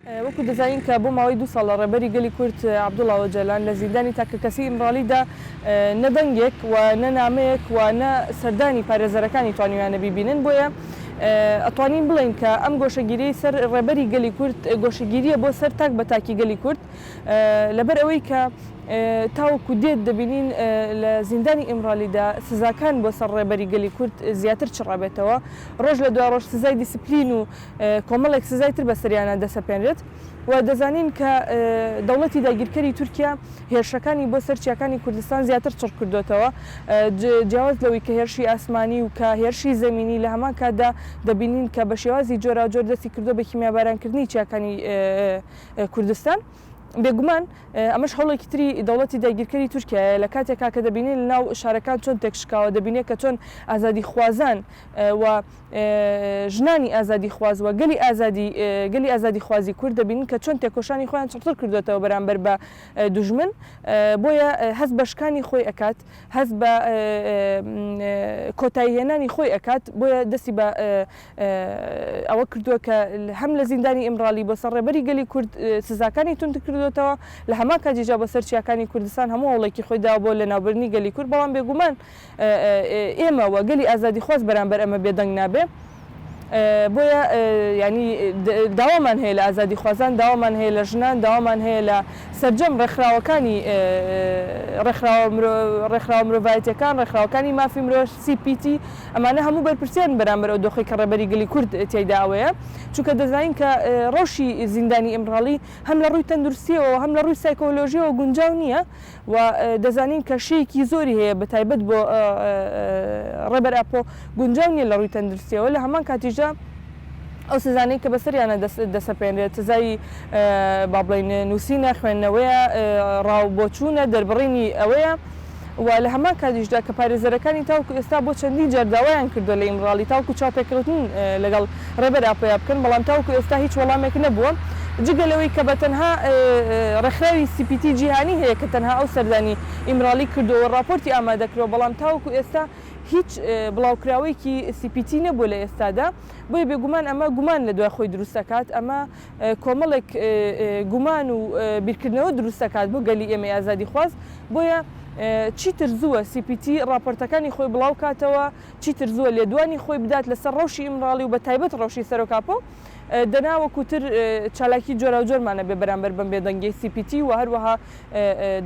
وەکو دەزانین کە بۆ ماوەی 2 ساڵە ڕێبەری گەلی کورد عەبدوڵڵا ئۆجەلان لە زیندانی تاکەکەسی ئیمڕالیدا نە دەنگێک و نە نامەیەک و نە سەردانی پارێزەرەکانی توانیویانە بیبینن بۆیە ئەتوانین بڵین کە ئەم گۆشەگیری سەر ڕێبەری گەلی کورد گۆشەگیریە بۆ سەر تاک بە تاکی گەلی کورد لەبەر ئەوەی کە تاوەکو دێت دەبینین لە زیندانی ئیمڕالیدا سزاکان بۆ سەر ڕێبەری گەلی کورد زیاتر چڕابێتەوە ڕۆژ لە دوای ڕۆژ سزای دیسپلین و کۆمەڵێک سزای تر بە سەریانە دەسەپێنرێت و دەزانین کە دەوڵەتی داگیرکەری تورکیا هێرشەکانی بۆ سەرچیەکانی کوردستان زیاتر چڕ کردوێتەوە جیاواز لەوەی کە هێرشی ئاسمانی و کە هێرشی زەمینی لە هەمان کاتدا دەبینین کە بە شێوازی جۆراوجۆر دەستی کردو بە کیمیابارانکردنی چیاکانی کوردستان بێگومان ئەمەش هەوڵێکی تری دەوڵەتی داگیرکەری تورکیایە لە کاتێکا کە دەبینین لەناو شارەکان چۆن تێکشکاوە دەبینێت کە چۆن ئازادی خوازان و ژنانی ئازادی خوازوە گەلی ئازادی خوازی کورد دەبینین کە چۆن تێکۆشانی خۆیان چڕتر کردوێتەوە بەرامبەر بە دوژمن بۆیە هەست بە شکانی خۆی ئەکات هەست بە کۆتاییهێنانی خۆی ئەکات بۆیە دەستی بە ئەوە کردووە کە هەم لە زیندانی ئیمڕالی بۆ سەر ڕێبەری گەلی کورد سزاکانی تونند کردوێتەوە لە هەمان کاتیجا بە سەرچیەکانی کوردستان هەموو هەوڵێکی خۆی دا بۆ لە ناوبردنی گەلی کورد بەڵام بێگومان ئێمە وە گەلی ئازادی خواز بەرامبەر ئەمە بێدەنگ نابێ بۆیە ینی داوامان هەیە لە ئازادی خوازان داوامان هەیە لە ژنان داوامان هەیە لە سەرجەم ڕێکخراوەکانی ڕێکخراوە مرۆڤایەتیەکان ڕێکخراوەکانی مافی مرۆڤ CPT ئەمانە هەموو بەرپرسیان بەرامبەر ئەو دۆخی کە ڕێبەری گەلی کورد تێیدا ئەوەیە چونکە دەزانین کە ڕۆژی زیندانی ئیمڕالی هەم لە ڕووی تەندروستیەوە هەم لە ڕووی سایکۆلۆژیەوە گونجاو نییە و دەزانین کە شەیەکی زۆری هەیە بە تایبەت بۆ ڕێبەر ئاپۆ گونجاو نییە لە ڕووی تەندروستیەوە لە هەمان کاتیژە ئەو سزانەی کە بەسەریانە دەسەپێنرێت سزای با بڵین نووسینە خوێندنەوەیە ڕاوبۆچوونە دەربڕینی ئەوەیە و لە هەمان کاتیشدا کە پارێزەرەکانی تاوکو ئێستا بۆ چەندین جەرداوایان کردو لە ئیمڕالی تاوکو چاپێککەوتن لەگەڵ ڕێبەر ئاپۆیا بکەن بەڵام تاوکو ئێستا هیچ وەڵامێک نەبووە جگە لەوەی کە بە تەنها ڕێکخراوی CPT جیهانی هەیە کە تەنها ئەو سەردانی ئیمڕالی کردووە ڕاپۆرتی ئامادەکرەوە بەڵام تاوکو ئێستا هیچ بڵاوکراوەیەکی CPT نەبوو لە ئێستادا بۆیە بێگومان ئەمە گومان لە دوای خۆی دروستەکات ئەمە کۆمەڵێک گومان و بیرکردنەوە دروستەکات بۆ گەلی ئێمە ئازادی خواز بۆیە چیتر زووە CPT راپۆرتەکانی خۆی بڵاو کاتەوە چیتر زووە لێدوانی خۆی بدات لەسەر ڕەوشی ئیمڕالی و بە تایبەت ڕەوشی سەرۆکاپۆ دەناوەکوتر چالاکی جۆرا و جۆرمانە بێ بەرامبەر بەم بێدەنگەی CPT و هەروەها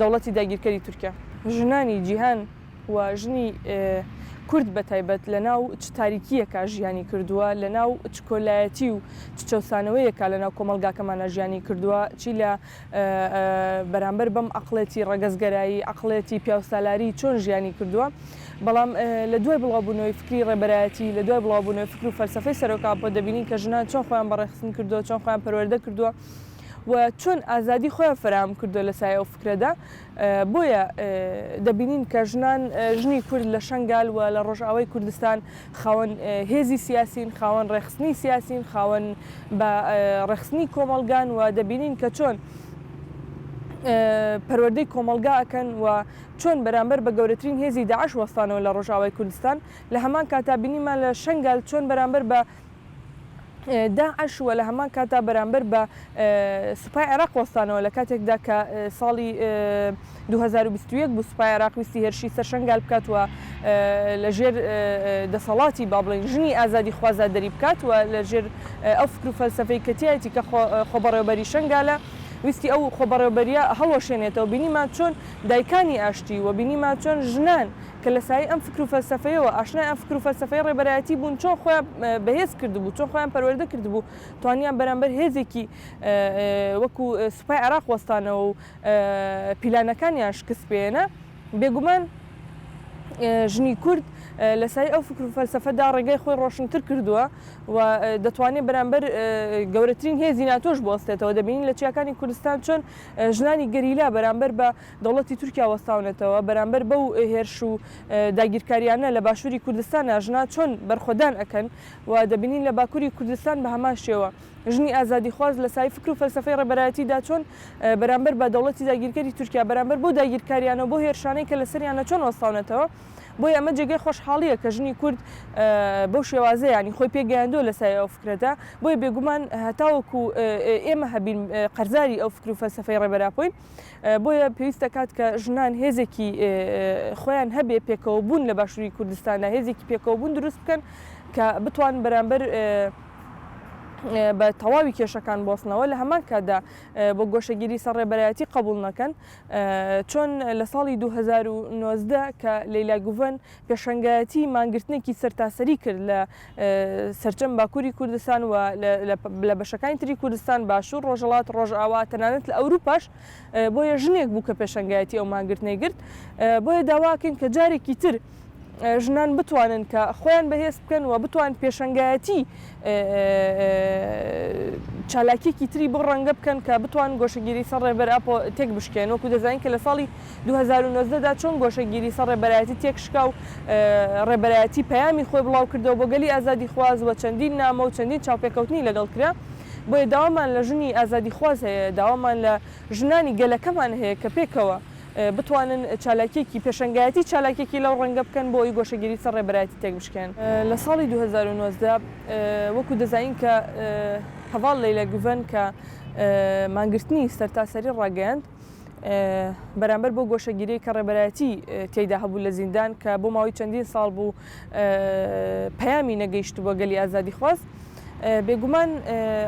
دەوڵەتی داگیرکەری تورکیا ژنانی جیهان و ژنی کورد بە تایبەت لە ناو چ تاریکیەکە ژیانی کردووە لە ناو چ کۆلایەتی و چ چەسانەوەیەکە لە ناو کۆمەلگاکەمانە ژیانی کردووە چی لە بەرامبەر بەم عەقڵێتی ڕەگەزگەرایی عەقڵێتی پیاوسالاری چۆن ژیانی کردووە بەڵام لە دوای بڵاوبوونەوەی فکری ڕێبەرایەتی لە دوای بڵاوبوونەوەی فکر و فەلسەفەی سەرۆکاپۆ دەبینین کە ژنان چۆن خۆیان بەڕێخستن کردووە چۆن خۆیان پەروەردە کردووە و چۆن ئازادی خۆیان فراهم کردو لە سایە ئەو فکرەدا بۆیە دەبینین کە ژنی کورد لە شەنگال و لە ڕۆژئاوای کوردستان خاوەن هێزی سیاسین خاوەن ڕێخستنی سیاسین خاوەن بە ڕێخستنی کۆمەلگان و دەبینین کە چۆن پەروەردەی کۆمەلگا ئەکەن و چۆن بەرامبەر بە گەورەترین هێزی داعش وەستانەوە لە ڕۆژئاوای کوردستان لە هەمان کاتا بینیمان لە شەنگال چۆن بەرامبەر بە داعش و لە هەمان کاتا بەرامبەر بە سوپای عێراق وەستانەوە لە کاتێکدا کە ساڵی 2021 بوو سوپای عێراق ویستی هێرشی سەر شەنگال بکات و لەژێر دەسەڵاتی با بڵین ژنی ئازادی خوازا دەری بکات و لەژێر ئەو فکر و فەلسەفەی کەتیایەتی کە خۆبەڕێوەبەری شەنگالە ویستی ئەو خۆبەڕێوەبەریە هەڵوەشێنێتەوە بینیمان چۆن دایکانی ئاشتی و بینیمان چۆن ژنان کە لە سای ئەم فکر و فەلسەفەیەوە ئاشنای ئەم فکر و فەلسەفەی ڕێبەرایەتی بوون چۆن خۆیان بەهێز کردبوو چۆن خۆیان پەروەردە کردبوو توانیان بەرامبەر هێزێکی وەکو سوپای عێراق وەستانەوە و پیلانەکانیان شکست پێێنە بێگومان ژنی کورد لە سای ئەو فکر و فەلسەفەدا ڕێگای خۆی ڕۆشنتر کردووە و دەتوانێت بەرامبەر گەورەترین هێزی ناتۆش بوەستێتەوە دەبینین لە چیاکانی کوردستان چۆن ژنانی گەریلا بەرامبەر بە دەوڵەتی تورکیا وەستاونێتەوە بەرامبەر بەو هێرش و داگیرکاریانە لە باشووری کوردستان ژنان چۆن بەرخۆدان ئەکەن و دەبینین لە باکووری کوردستان بە هەمان شێوە ژنی ئازادی خواز لە سای فکر و فەلسەفەی ڕێبەرایەتیدا چۆن بەرامبەر بە دەوڵەتی داگیرکەری تورکیا بەرامبەر بۆ داگیرکاریانەوە بۆ هێرشانەی کە لە سەریانە چۆن وەستاونەتەوە بۆی ئەمە جێگەی خۆشحاڵیە کە ژنی کورد بەو شێوازەیانی خۆی پێگەیاندووە لە سای ئەو فکرەتە بۆی بێگومان هەتاوەکو ئێمە هەبین قەرزاری ئەو فکر و فەلسەفەی ڕێبەرابووین بۆیە پێویستە کات کە ژنان هێزێکی خۆیان هەبێ پێکەوە بوون لە باشووری کوردستانە هێزێکی پێکەوە بوون دروست بکەن کە بتوان بەرامبەر بە تەواوی کێشەکان بۆسنەوە لە هەمان کاتدا بۆ گۆشەگیری سەر ڕێبەرایەتی قبول نەکەن چۆن لە ساڵی 2019 کە لەیلا گوڤن پێشەنگایەتی مانگرتنێکی سەرتاسەری کرد لە سەرجەم باکووری کوردستان و لە بەشەکانی تری کوردستان باشوور ڕۆژهەڵات ڕۆژئاوا تەنانەت لە ئەوروپاش بۆیە ژنێک بوو کە پێشەنگایەتی ئەو مانگرتنەی گرت بۆیە داواکەین کە جارێکی تر ژنان بتوانن کە خۆیان بەهێز بکەن و بتوان پێشەنگایەتی چالاکیێکی تری بۆ ڕەنگە بکەن کە بتوان گۆشەگیری سەر ڕێبەرئاپۆ تێک بشکێن وەکو دەزانین کە لە ساڵی 2019دا چۆن گۆشەگیری سەر ڕێبەرایەتی تێک شکا و ڕێبەرایەتی پەیامی خۆی بڵاو کردەوە بۆ گەلی ئازادی خواز و چەندین نامە و چەندین چاوپێکەوتنی لەگەڵ کرا بۆیە داوامان لە ژنی ئازادی خواز هەیە داوامان لە ژنانی گەلەکەمان هەیە کە پێکەوە بتوانن چالاکیێکی پێشەنگایەتی چالاکیێکی لەو ڕەنگە بکەن بۆ ئەوی گۆشەگیری سەر ڕێبەرایەتی تێک بشکێن لە ساڵی 2019 وەکو دەزانین کە هەڤاڵ لەیلا گوڤن کە مانگرتنی سەرتاسەری ڕاگەیاند بەرامبەر بۆ گۆشەگیری کە ڕێبەرایەتی تێیدا هەبوو لە زیندان کە بۆ ماوەی چەندین ساڵ بوو پەیامی نەگەیشت بۆ گەلی ئازادی خواست بێگومان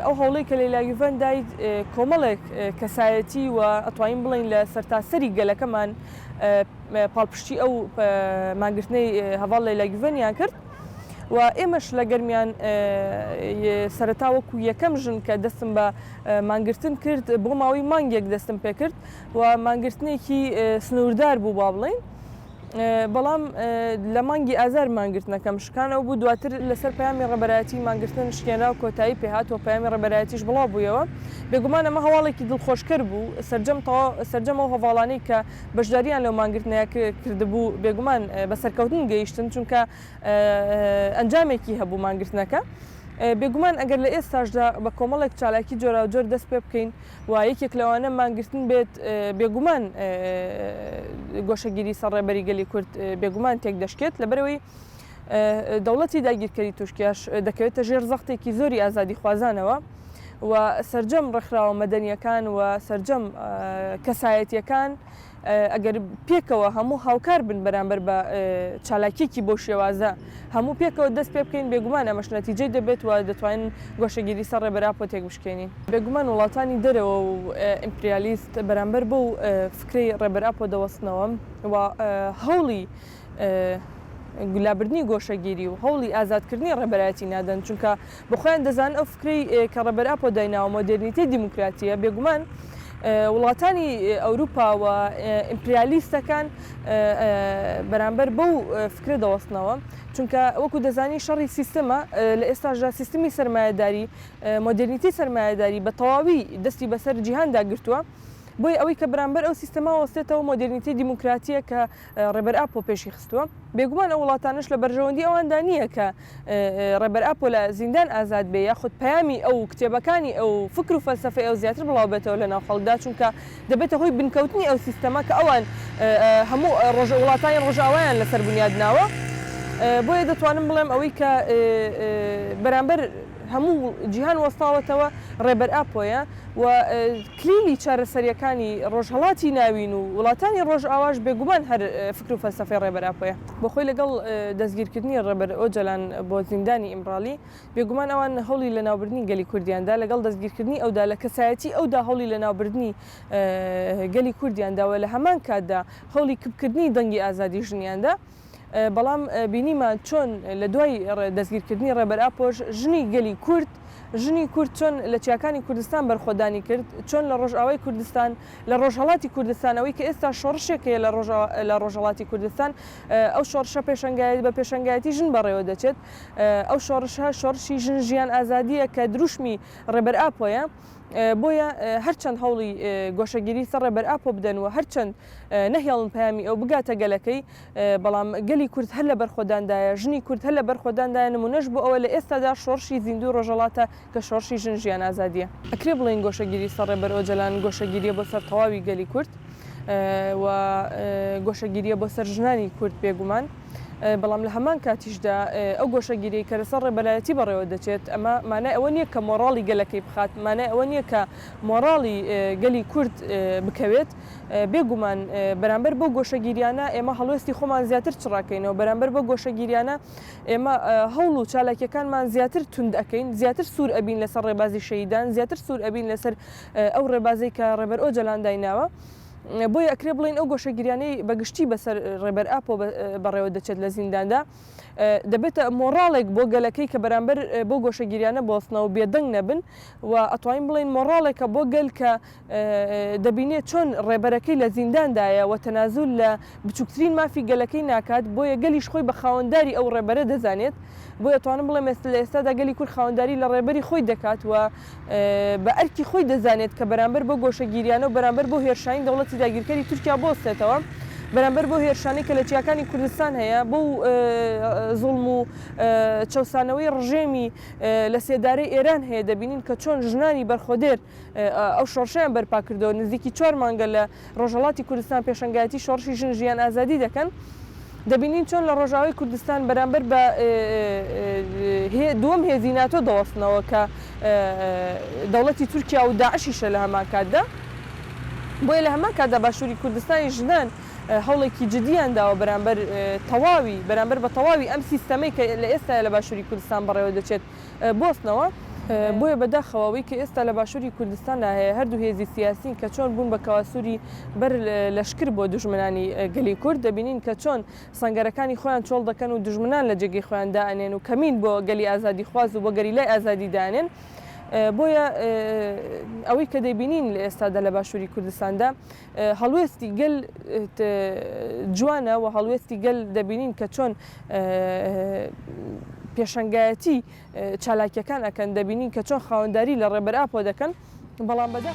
ئەو هەوڵەی کە لەیلا گوڤن دایت کۆمەڵێک کەسایەتی و ئەتوانین بڵین لە سەرتاسەری گەلەکەمان پاڵپشتی ئەو مانگرتنەی هەڤاڵ لەیلا گوڤنیان کرد و ئێمەش لە گەرمیان سەرەتا وەکو یەکەم ژن کە دەستم بە مانگرتن کرد بۆ ماوەی مانگێک دەستم پێ کرد و مانگرتنێکی سنووردار بوو با بڵین بەڵام لە مانگی ئازار مانگرتنەکەم شکانەوە بوو دواتر لەسەر پەیامی ڕێبەرایەتی مانگرتن شکێنرا و کۆتایی پێهاتوە پەیامی ڕێبەرایەتیش بڵاو بوویەوە بێگومان ئەمە هەواڵێکی دڵخۆشکەر بوو سەرجەم ئەو هەواڵانەی کە بەشداریان لەو مانگرتنەیە کردبوو بێگومان بەسەرکەوتن گەیشتن چونکە ئەنجامێکی هەبوو مانگرتنەکە بێگومان ئەگەر لە ئێستاشدا بە کۆمەڵێک چالاکی جۆرا و جۆر دەست پێ بکەین و یەکێک لەوانە مانگرتن بێت بێگومان گۆشەگیری سەر ڕێبەری گەلی کورد بێگومان تێک دەشکێت لەبەرەوەی دەوڵەتی داگیرکەری تورکیاش دەکەوێتە ژێر زەختێکی زۆری ئازادی خوازانەوە و سەرجەم ڕێکخراوە مەدەنیەکان و سەرجەم کەسایەتیەکان ئەگەر پێکەوە هەموو هاوکار بن بەرامبەر بە چالاکیێکی بۆ شێوازە هەموو پێکەوە دەست پێ بکەین بێگومان ئەمەش نەتیجەی دەبێت و دەتوانین گۆشەگیری سەر ڕێبەرئاپۆ تێک بشکێنین بێگومان وڵاتانی دەرەوە و ئیمپریالیست بەرامبەر بەو فکرەی ڕێبەرئاپۆ دەوەستنەوە و هەوڵی گولابردنی گۆشەگیری و هەوڵی ئازادکردنی ڕێبەرایەتی نادەن چونکە بەخۆیان دەزان ئەو فکرەی کە ڕێبەرئاپۆ دایناوە مۆدرنیتەی دیموکراتیە بێگومان وڵاتانی ئەوروپا و ئیمپریالیستەکان بەرامبەر بەو فکرە دەوەستنەوە چونکە وەکو دەزانی شەڕی سیستەمە لە ئێستاشدا سیستمی سەرمایەداری مۆدرنیتی سەرمایەداری بە تەواوی دەستی بەسەر جیهاندا گرتووە بۆی ئەوەی کە بەرامبەر ئەو سیستەما وەستێتەوە مۆدرنیتی دیموکراتیە کە ڕێبەرئاپۆ پێشی خستووە بێگومان ئەو وڵاتانش لە بەرژەوەندی ئەواندا نییە کە ڕێبەرئاپۆ لە زیندان ئازاد بێ یاخود پەیامی ئەو کتێبەکانی ئەو فکر و فەلسەفەی ئەو زیاتر بڵاو بێتەوە لە ناو خەڵکدا چونکە دەبێتە هۆی بنکەوتنی ئەو سیستەما کە ئەوان هەموو وڵاتانی ڕۆژئاوایان لەسەر بنیادناوە بۆیە دەتوانم بڵێم ئەوەی کە بەرامبەر هەموو جیهان وەستاوەتەوە ڕێبەرئاپۆیە و کلیلی چارەسەریەکانی ڕۆژهەڵاتی ناوین و وڵاتانی ڕۆژئاواش بێگومان هەر فکر و فەلسەفەی ڕێبەرئاپۆیە بۆ خۆی لەگەڵ دەستگیرکردنی ڕێبەر ئۆجەلان بۆ زیندانی ئیمڕالی بێگومان ئەوان هەوڵی لە ناوبردنی گەلی کوردیاندا لەگەڵ دەستگیرکردنی ئەودا لە کەسایەتی ئەودا هەوڵی لە ناوبردنی گەلی کوردیانداوە لە هەمان کاتدا هەوڵی کبکردنی دەنگی ئازادی ژنیاندا بەڵام بینیمان چۆن لە دوای دەستگیرکردنی ڕێبەرئاپۆش ژنی گەلی کورد ژنی کورد چۆن لە چیاکانی کوردستان بەرخۆدانی کرد چۆن لە ڕۆژئاوای کوردستان لە ڕۆژهەڵاتی کوردستانەوەی کە ئێستا شۆڕشێکەیە لە ڕۆژهەڵاتی کوردستان ئەو شۆڕشە پێشەنگایەتی بە پێشەنگایەتی ژن بەڕێوە دەچێت ئەو شۆڕشە شۆڕشی ژن ژیان ئازادیە کە دروشمی ڕێبەرئاپۆیە بۆیە هەرچەند هەوڵی گۆشەگیری سەر ڕێبەر ئاپۆ بدەن و هەرچەند نەهێڵن پامی ئەو بگاتە گەلەکەی بەڵام گەلی کورد هەر لە بەرخۆداندایە ژنی کورد هەر لە بەرخۆداندایە نمونەش بۆ ئەوە لە ئێستادا شۆڕشی زیندوو ڕۆژەڵاتە کە شۆڕشی ژن ژیان ئازادیە ئەکرێ بڵێن گۆشەگیری سەر ڕێبەر ئۆجەلان گۆشەگیریە بۆ سەر تەواوی گەلی کورد و گۆشەگیریە بۆ سەر ژنانی کورد بێگومان بەڵام لە هەمان کاتیشدا ئەو گۆشەگیری کە لەسەر ڕێبەرایەتی بەڕێوە دەچێت ئەمە مانای ئەوە نییە کە مۆڕاڵی گەلەکەی بخات مانای ئەوە نییە کە مۆڕاڵی گەلی کورد بکەوێت بێگومان بەرامبەر بۆ گۆشەگیریانە ئێمە هەڵوێستی خۆمان زیاتر چڕاکەینەوە بەرامبەر بۆ گۆشەگیریانە ئێمە هەوڵ و چالاکیەکانمان زیاتر تند ئەەکەین زیاتر سوور ئەبین لەسەر ڕێبازی شەیدان زیاتر سوور ئەبین لەسەر ئەو ڕێبازی کە ڕێبەر ئۆجەلان دایناوە بۆیە ئەکرێ بڵین ئەو گۆشەگیریانەی بەگشتی بەسەر ڕێبەر ئاپۆ بەڕێوە دەچێت لە زینداندا دەبێتە مۆڕاڵێک بۆ گەلەکەی کە بەرامبەر بۆ گۆشەگیریانە بۆستنەوە بێدەنگ نەبن و ئەتوانین بڵین مۆڕاڵێکە بۆ گەل کە دەبینێت چۆن ڕێبەرەکەی لە زینداندایە و تەنازول لە بچووکترین مافی گەلەکەی ناکات بۆیە گەلیش خۆی بە خاوەنداری ئەو ڕێبەرە دەزانێت بۆ ئەتوانم بڵێ لە ئێستادا گەلی کورد خاوەنداری لە ڕێبەری خۆی دەکات و بە ئەرکی خۆی دەزانێت کە بەرامبەر بۆ گۆشەگیریانە و بەرامبەر بۆ هێرشانی دەوڵەتی داگیرکەری تورکیا بۆستێتەوە بەرامبەر بۆ هێرشانی کە لە چیاکانی کوردستان هەیە بۆ زوڵم و چەسانەوەی ڕژێمی لە سێدارەی ئێران هەیە دەبینین کە چۆن ژنانی بەرخۆدێر ئەو شۆڕشیان بەرپا کردەوە نزیکی 4 مانگە لە ڕۆژهەڵاتی کوردستان پێشەنگایەتی شۆڕشی ژن ژیان ئازادی دەکەن دەبینین چۆن لە ڕۆژاوی کوردستان بەرامبەر بە دووەم هێزی ناتۆ دەوەستنەوە کە دەوڵەتی تورکیا و داعشیشە لە هەمان کاتدا بۆیە لە هەمان کاتدا باشووری کوردستانی ژنان هەوڵێکی جدیان داوە بەرامبەر تەواوی بەرامبەر بە تەواوی ئەم سیستەمەی کە لە ئێستا لە باشووری کوردستان بەڕێوە دەچێت بۆستنەوە بۆیە بەداخەوەی کە ئێستا لە باشووری کوردستاندا هەیە هەردوو هێزی سیاسین کە چۆن بوون بە کەواسووری بەر لەشکر بۆ دوژمنانی گەلی کورد دەبینین کە چۆن سەنگەرەکانی خۆیان چۆڵ دەکەن و دوژمنان لە جێگەی خۆیان دائەنێن و کەمین بۆ گەلی ئازادی خواز و بۆ گەریلای ئازادی دانێن بۆیە ئەوەی کە دەبینین لە ئێستادا لە باشووری کوردستاندا هەڵوێستی گەل جوانە و هەڵوێستی گەل دەبینین کە چۆن پێشەنگایەتی چالاکیەکان ئەکەن دەبینین کە چۆن خاوەنداری لە ڕێبەر ئاپۆ دەکەن بەڵام بەدە